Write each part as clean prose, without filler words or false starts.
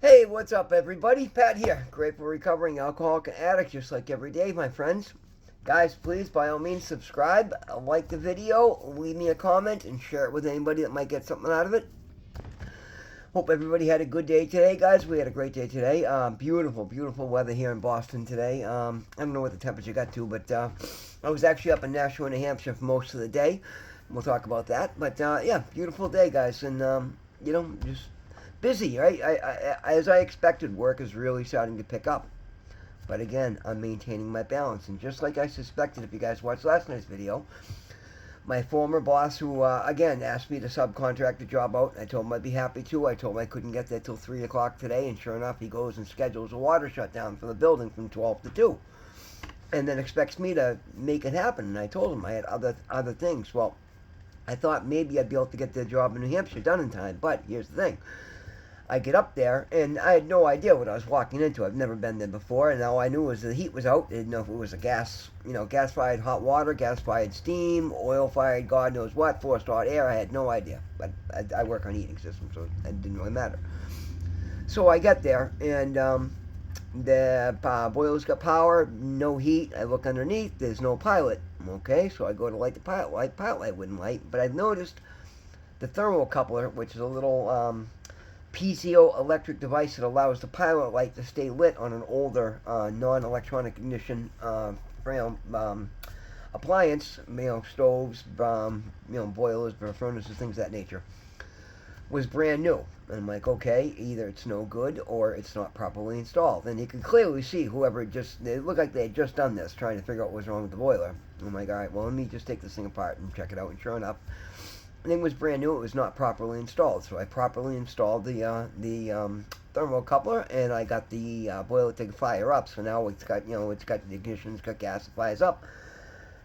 Hey, what's up, everybody? Pat here. Grateful recovering alcoholic and addict, just like every day, my friends. Guys, please, by all means, subscribe, like the video, leave me a comment, and share it with anybody that might get something out of it. Hope everybody had a good day today, guys. We had a great day today. Beautiful, beautiful weather here in Boston today. I don't know what the temperature got to, but I was actually up in Nashua, New Hampshire for most of the day. We'll talk about that. But yeah, beautiful day, guys. And, just busy, right? As I expected, work is really starting to pick up. But again, I'm maintaining my balance. And just like I suspected, if you guys watched last night's video, my former boss, who again asked me to subcontract the job out, I told him I'd be happy to. I told him I couldn't get there till 3 o'clock today, and sure enough, he goes and schedules a water shutdown for the building from 12 to 2. And then expects me to make it happen. And I told him I had other things. Well, I thought maybe I'd be able to get the job in New Hampshire done in time. But here's the thing. I get up there, and I had no idea what I was walking into. I've never been there before, and all I knew was the heat was out. I didn't know if it was a gas-fired hot water, gas-fired steam, oil-fired God knows what, forced hot air. I had no idea, but I work on heating systems, so it didn't really matter. So I get there, and the boiler's got power, no heat. I look underneath, there's no pilot. Okay, so I go to light the pilot light wouldn't light, but I've noticed the thermocoupler, which is a little PCO electric device that allows the pilot light to stay lit on an older non-electronic ignition appliance, stoves, boilers, furnaces, things of that nature, was brand new. And I'm like, okay, either it's no good or it's not properly installed. And you can clearly see it looked like they had just done this, trying to figure out what was wrong with the boiler. I'm like, all right, well, let me just take this thing apart and check it out. And sure enough, the thing was brand new. It was not properly installed. So I properly installed the thermocoupler, and I got the boiler to fire up. So now it's got the ignition, it's got gas, it fires up.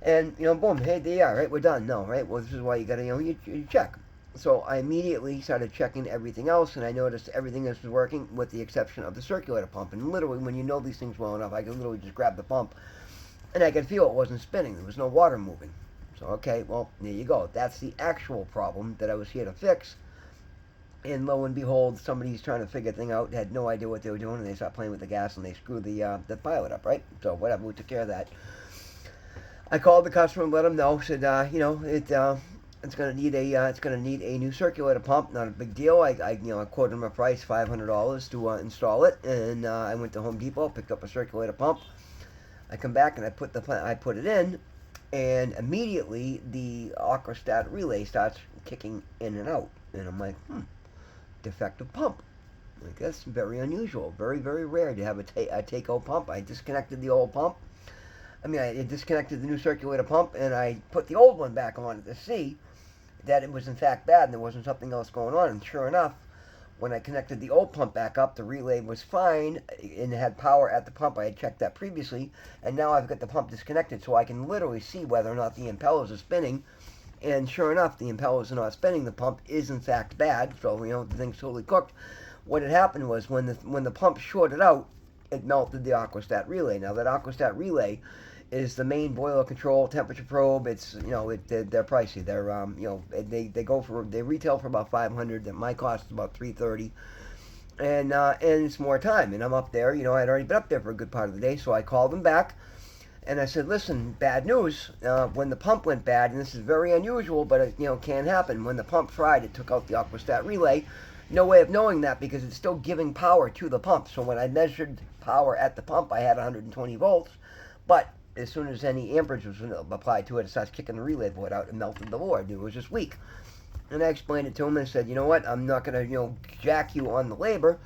And, boom, hey, there you are, right? We're done. No, right? Well, this is why you got to, you check. So I immediately started checking everything else, and I noticed everything else was working with the exception of the circulator pump. And literally, when you know these things well enough, I could literally just grab the pump, and I could feel it wasn't spinning. There was no water moving. So, okay, well, there you go. That's the actual problem that I was here to fix. And lo and behold, somebody's trying to figure thing out, had no idea what they were doing, and they stopped playing with the gas, and they screwed the pilot up, right? So, whatever, we took care of that. I called the customer and let him know, said, it's going to need a new circulator pump. Not a big deal. I quoted him a price, $500 to install it, and I went to Home Depot, picked up a circulator pump. I come back and I put it in, and immediately the aquastat relay starts kicking in and out, and I'm like, defective pump. Like, that's very unusual, very, very rare to have a take-out pump. I disconnected the old pump. I disconnected the new circulator pump, and I put the old one back on to see that it was in fact bad and there wasn't something else going on. And sure enough, when I connected the old pump back up, the relay was fine and had power at the pump. I had checked that previously, and now I've got the pump disconnected, so I can literally see whether or not the impellers are spinning. And sure enough, the impellers are not spinning. The pump is in fact bad, so the thing's totally cooked. What had happened was when the pump shorted out, it melted the aquastat relay. Now that aquastat relay is the main boiler control temperature probe. It's they're pricey. They retail for about $500. That my cost is about $330, and it's more time. And I'm up there. I'd already been up there for a good part of the day, so I called them back, and I said, listen, bad news. When the pump went bad, and this is very unusual, but it can happen. When the pump fried, it took out the aquastat relay. No way of knowing that because it's still giving power to the pump. So when I measured power at the pump, I had 120 volts, but as soon as any amperage was applied to it, it starts kicking the relay board out and melted the board. It was just weak. And I explained it to him and said, you know what, I'm not going to, jack you on the labor,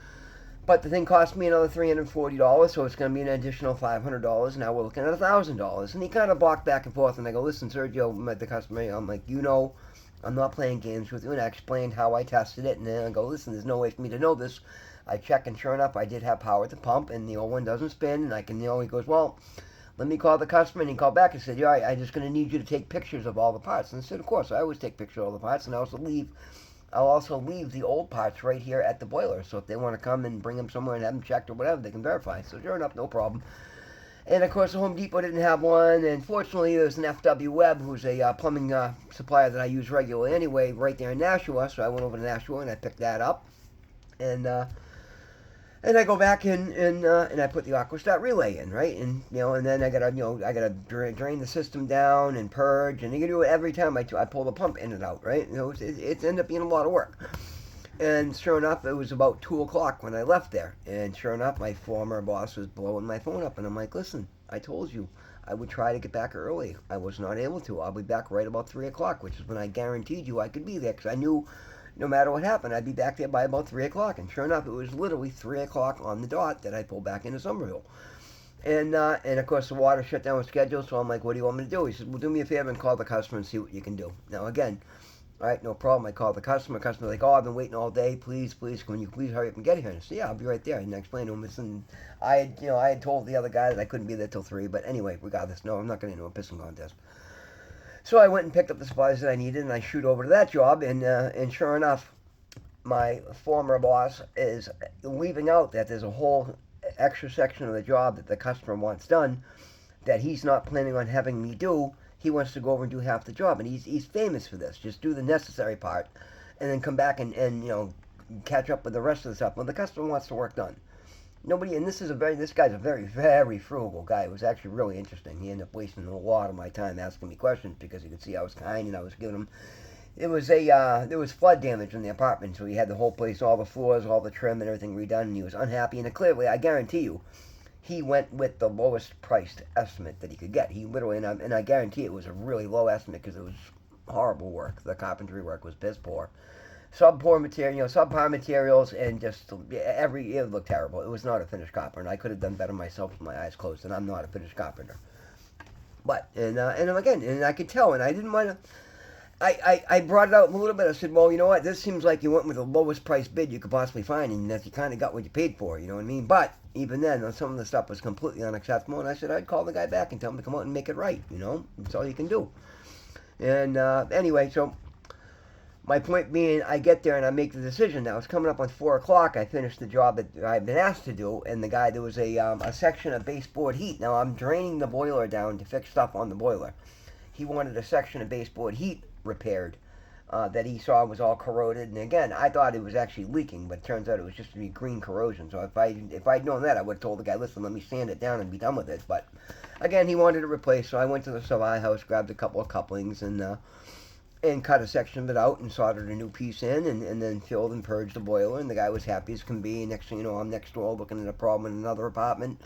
but the thing cost me another $340, so it's going to be an additional $500. Now we're looking at $1,000. And he kind of blocked back and forth, and I go, listen, Sergio, met the customer. I'm like, I'm not playing games with you. And I explained how I tested it, and then I go, listen, there's no way for me to know this. I check, and sure enough, I did have power at the pump, and the old one doesn't spin, and I can, he goes, well, let me call the customer. And he called back and said, yeah, I'm just going to need you to take pictures of all the parts. And I said, of course, I always take pictures of all the parts, and I'll also leave the old parts right here at the boiler. So if they want to come and bring them somewhere and have them checked or whatever, they can verify. So sure enough, no problem. And of course, the Home Depot didn't have one. And fortunately, there's an FW Webb, who's a plumbing supplier that I use regularly anyway, right there in Nashua. So I went over to Nashua and I picked that up. And And I go back in and I put the AquaStat relay in, right? And and then I gotta drain the system down and purge, and you can do it every time I pull the pump in and out, right? It's ended up being a lot of work. And sure enough, it was about 2 o'clock when I left there. And sure enough, my former boss was blowing my phone up, and I'm like, listen, I told you I would try to get back early. I was not able to. I'll be back right about 3 o'clock, which is when I guaranteed you I could be there because I knew no matter what happened, I'd be back there by about 3 o'clock. And sure enough, it was literally 3 o'clock on the dot that I pulled back into Somerville. And of course, the water shutdown was scheduled, so I'm like, what do you want me to do? He said, well, do me a favor and call the customer and see what you can do. Now, again, all right, no problem. I called the customer. Customer's like, oh, I've been waiting all day. Please, can you please hurry up and get here? And I said, yeah, I'll be right there. And I explained to him, listen, I had told the other guy that I couldn't be there till 3. But anyway, regardless, no, I'm not going to do a pissing contest. So I went and picked up the supplies that I needed, and I shoot over to that job. And sure enough, my former boss is leaving out that there's a whole extra section of the job that the customer wants done that he's not planning on having me do. He wants to go over and do half the job, and he's famous for this. Just do the necessary part, and then come back and catch up with the rest of the stuff. Well, the customer wants the work done. Nobody, and this guy's a very, very frugal guy. It was actually really interesting. He ended up wasting a lot of my time asking me questions because he could see I was kind and I was giving him. There was flood damage in the apartment, so he had the whole place, all the floors, all the trim, and everything redone, and he was unhappy. And clearly, I guarantee you, he went with the lowest priced estimate that he could get. He literally, and I guarantee it was a really low estimate because it was horrible work. The carpentry work was piss poor. Subpar materials, and just it looked terrible. It was not a finished carpenter, and I could have done better myself with my eyes closed, and I'm not a finished carpenter. But, and again, and I could tell, and I didn't want to, I brought it out a little bit. I said, well, you know what, this seems like you went with the lowest price bid you could possibly find, and that you kind of got what you paid for, you know what I mean? But even then, some of the stuff was completely unacceptable, and I said I'd call the guy back and tell him to come out and make it right, That's all you can do. And anyway, so my point being, I get there and I make the decision. Now, it's coming up on 4 o'clock. I finished the job that I've been asked to do, and there was a section of baseboard heat. Now, I'm draining the boiler down to fix stuff on the boiler. He wanted a section of baseboard heat repaired that he saw was all corroded. And again, I thought it was actually leaking, but it turns out it was just green corrosion. So if I'd known that, I would have told the guy, listen, let me sand it down and be done with it. But again, he wanted to replace, so I went to the supply house, grabbed a couple of couplings, and cut a section of it out and soldered a new piece in, and then filled and purged the boiler, and the guy was happy as can be. Next thing you know, I'm next door looking at a problem in another apartment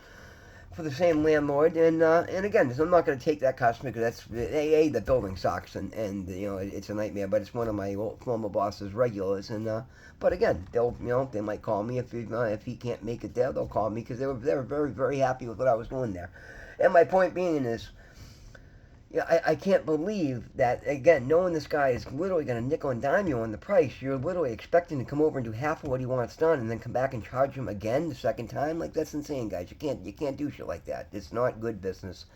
for the same landlord, and again, I'm not going to take that customer because that's the building sucks, and it's a nightmare. But it's one of my former boss's regulars, and but again, they might call me if he can't make it there, they'll call me because they were very, very happy with what I was doing there. And my point being is, I can't believe that, again, knowing this guy is literally going to nickel and dime you on the price, you're literally expecting to come over and do half of what he wants done and then come back and charge him again the second time. Like, that's insane, guys. You can't do shit like that. It's not good business.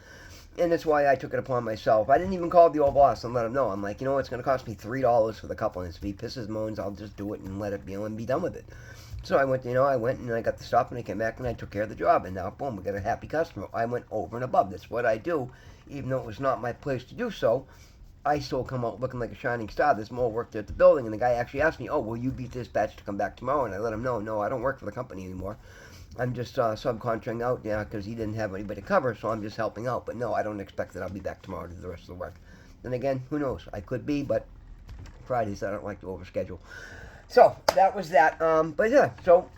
And that's why I took it upon myself. I didn't even call the old boss and let him know. I'm like, it's going to cost me $3 for the couple, and if he pisses moans, I'll just do it and let it, and be done with it. So I went and I got the stuff, and I came back and I took care of the job, and now, boom, we got a happy customer. I went over and above. That's what I do. Even though it was not my place to do so, I still come out looking like a shining star. There's more work there at the building, and the guy actually asked me, oh, will you be dispatched to come back tomorrow? And I let him know, no, I don't work for the company anymore. I'm just subcontracting out, because he didn't have anybody to cover, so I'm just helping out. But no, I don't expect that I'll be back tomorrow to do the rest of the work. Then again, who knows? I could be, but Fridays I don't like to overschedule. So, that was that. But yeah, so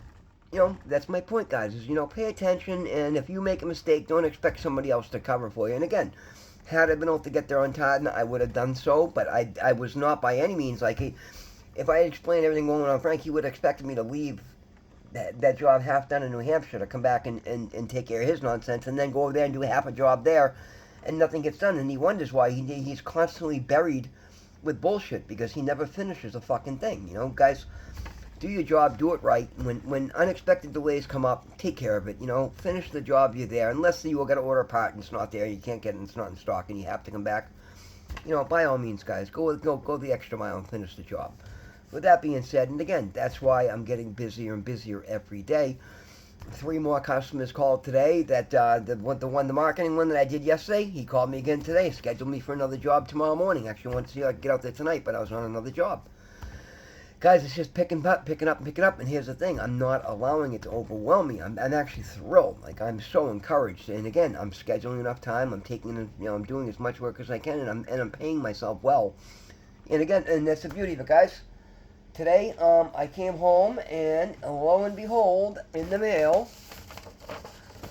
that's my point, guys, is, pay attention, and if you make a mistake, don't expect somebody else to cover for you. And again, had I been able to get there on time, I would have done so, but I was not by any means like, if I had explained everything going on, Frank, he would have expected me to leave that job half done in New Hampshire to come back and take care of his nonsense, and then go over there and do half a job there, and nothing gets done, and he wonders why he's constantly buried with bullshit, because he never finishes a fucking thing, guys. Do your job, do it right. When unexpected delays come up, take care of it. Finish the job you're there. Unless you got to order a part and it's not there, you can't get it, and it's not in stock, and you have to come back. By all means, guys, go the extra mile and finish the job. With that being said, and again, that's why I'm getting busier and busier every day. 3 more customers called today. That the marketing one that I did yesterday, he called me again today. Scheduled me for another job tomorrow morning. Actually, wanted to see if I could get out there tonight, but I was on another job. Guys, it's just picking up, picking up, picking up. And here's the thing: I'm not allowing it to overwhelm me. I'm actually thrilled. Like, I'm so encouraged. And again, I'm scheduling enough time. I'm taking, I'm doing as much work as I can, and I'm paying myself well. And again, and that's the beauty of it, guys. Today, I came home, and lo and behold, in the mail,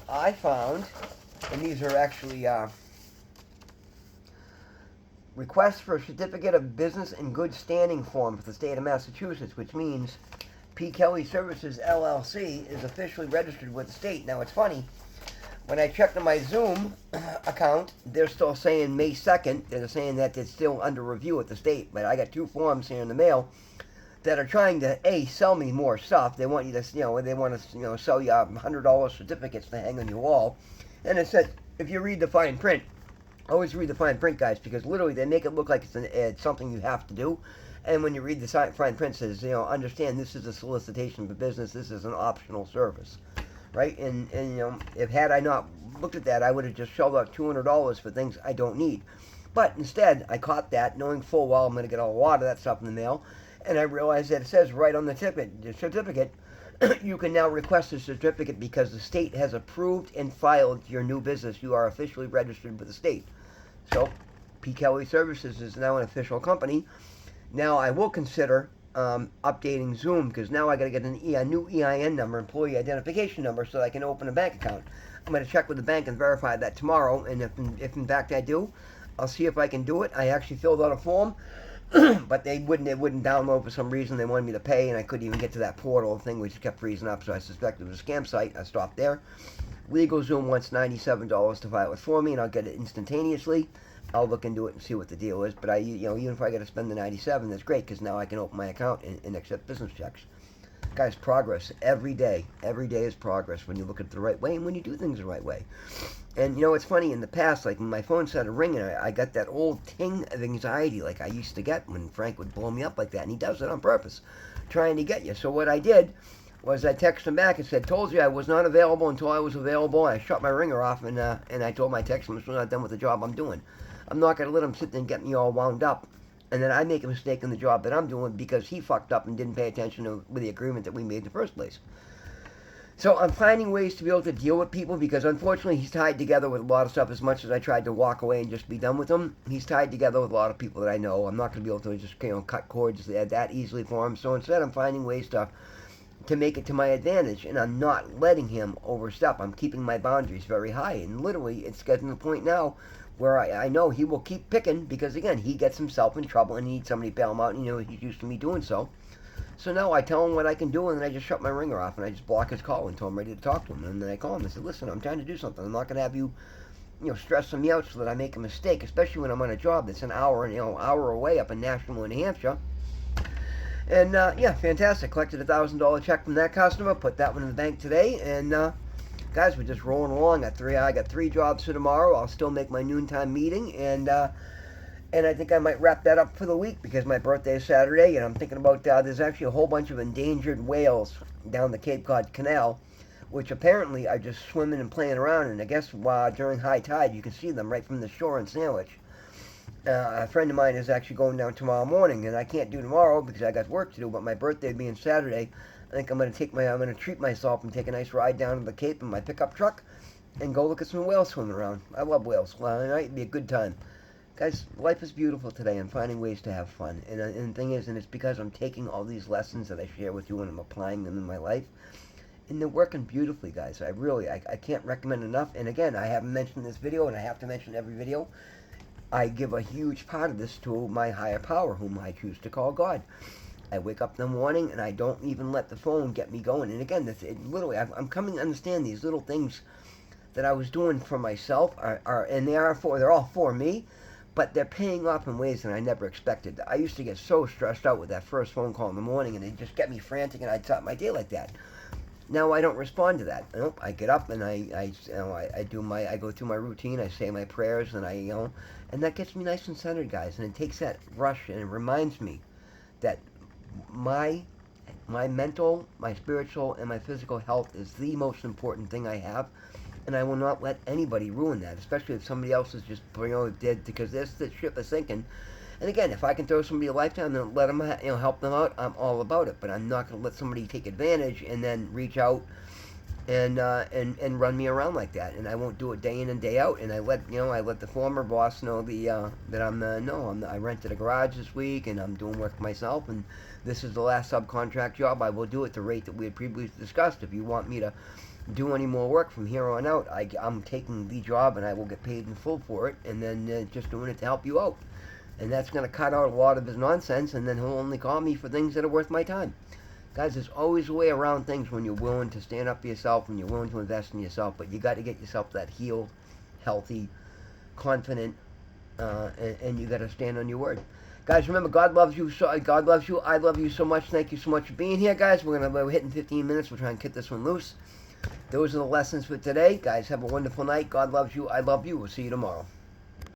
I found, and these are actually request for a certificate of business in good standing form for the state of Massachusetts, which means P. Kelly Services LLC is officially registered with the state. Now, it's funny, when I checked on my Zoom account, they're still saying May 2nd. They're saying that it's still under review at the state, but I got 2 forms here in the mail that are trying to, A, sell me more stuff. They want you to, they want to, sell you $100 certificates to hang on your wall. And it says, if you read the fine print, always read the fine print, guys, because literally they make it look like it's something you have to do. And when you read the fine print, it says, understand this is a solicitation for business. This is an optional service, right? And if had I not looked at that, I would have just shelled out $200 for things I don't need. But instead, I caught that, knowing full well I'm going to get a lot of that stuff in the mail. And I realized that it says right on the certificate, you can now request a certificate because the state has approved and filed your new business. You are officially registered with the state. So, P. Kelly Services is now an official company. Now, I will consider updating Zoom because now I got to get a new EIN number, employee identification number, so that I can open a bank account. I'm going to check with the bank and verify that tomorrow. And if in fact I do, I'll see if I can do it. I actually filled out a form. But they wouldn't download for some reason. They wanted me to pay, and I couldn't even get to that portal thing, which kept freezing up. So I suspect it was a scam site. I stopped there. LegalZoom wants $97 to file it for me, and I'll get it instantaneously. I'll look into it and see what the deal is. But even if I got to spend the $97, that's great because now I can open my account and accept business checks. Guys, progress every day. Every day is progress when you look at it the right way and when you do things the right way. And it's funny, in the past, like when my phone started ringing, I got that old ting of anxiety like I used to get when Frank would blow me up like that. And he does it on purpose, trying to get you. So what I did was I texted him back and said, told you I was not available until I was available. I shut my ringer off and I told my text him I'm still not done with the job I'm doing. I'm not going to let him sit there and get me all wound up. And then I make a mistake in the job that I'm doing because he fucked up and didn't pay attention with the agreement that we made in the first place. So I'm finding ways to be able to deal with people because unfortunately he's tied together with a lot of stuff. As much as I tried to walk away and just be done with him, he's tied together with a lot of people that I know. I'm not going to be able to just cut cords that easily for him. So instead I'm finding ways to make it to my advantage, and I'm not letting him overstep. I'm keeping my boundaries very high, and literally it's getting to the point now where I know he will keep picking because again he gets himself in trouble and he needs somebody to bail him out, and he's used to me doing so. So now I tell him what I can do, and then I just shut my ringer off, and I just block his call until I'm ready to talk to him. And then I call him and say, listen, I'm trying to do something. I'm not going to have you, stressing me out so that I make a mistake, especially when I'm on a job that's an hour away up in Nashville, New Hampshire. And, yeah, fantastic. Collected a $1,000 check from that customer, put that one in the bank today, and, guys, we're just rolling along. I got 3 jobs for tomorrow. I'll still make my noontime meeting, and I think I might wrap that up for the week because my birthday is Saturday, and I'm thinking about there's actually a whole bunch of endangered whales down the Cape Cod Canal, which apparently are just swimming and playing around, and I guess during high tide you can see them right from the shore in Sandwich. A friend of mine is actually going down tomorrow morning, and I can't do tomorrow because I got work to do, but my birthday being Saturday, I think I'm going to treat myself and take a nice ride down to the Cape in my pickup truck and go look at some whales swimming around. I love whales. Well, it'd be a good time. Guys, life is beautiful today. I'm finding ways to have fun. And the thing is, and it's because I'm taking all these lessons that I share with you and I'm applying them in my life. And they're working beautifully, guys. I can't recommend enough. And again, I haven't mentioned this video, and I have to mention every video. I give a huge part of this to my higher power, whom I choose to call God. I wake up in the morning, and I don't even let the phone get me going. And again, literally, I'm coming to understand these little things that I was doing for myself, they're all for me. But they're paying off in ways that I never expected. I used to get so stressed out with that first phone call in the morning, and it'd just get me frantic, and I'd start my day like that. Now I don't respond to that. I get up and I go through my routine. I say my prayers, and and that gets me nice and centered, guys. And it takes that rush, and it reminds me that my mental, my spiritual, and my physical health is the most important thing I have. And I will not let anybody ruin that, especially if somebody else is just dead, because this ship is sinking. And again, if I can throw somebody a lifetime and let them, help them out, I'm all about it. But I'm not going to let somebody take advantage and then reach out and run me around like that. And I won't do it day in and day out. And I let the former boss know that I rented a garage this week and I'm doing work myself. And this is the last subcontract job. I will do it the rate that we had previously discussed. If you want me to do any more work from here on out, I'm taking the job and I will get paid in full for it. And then just doing it to help you out. And that's going to cut out a lot of his nonsense. And then he'll only call me for things that are worth my time. Guys, there's always a way around things when you're willing to stand up for yourself, when you're willing to invest in yourself, but you got to get yourself that healed, healthy, confident, and you got to stand on your word. Guys, remember, God loves you. God loves you. I love you so much. Thank you so much for being here, guys. We're hitting 15 minutes. We're trying to get this one loose. Those are the lessons for today. Guys, have a wonderful night. God loves you. I love you. We'll see you tomorrow.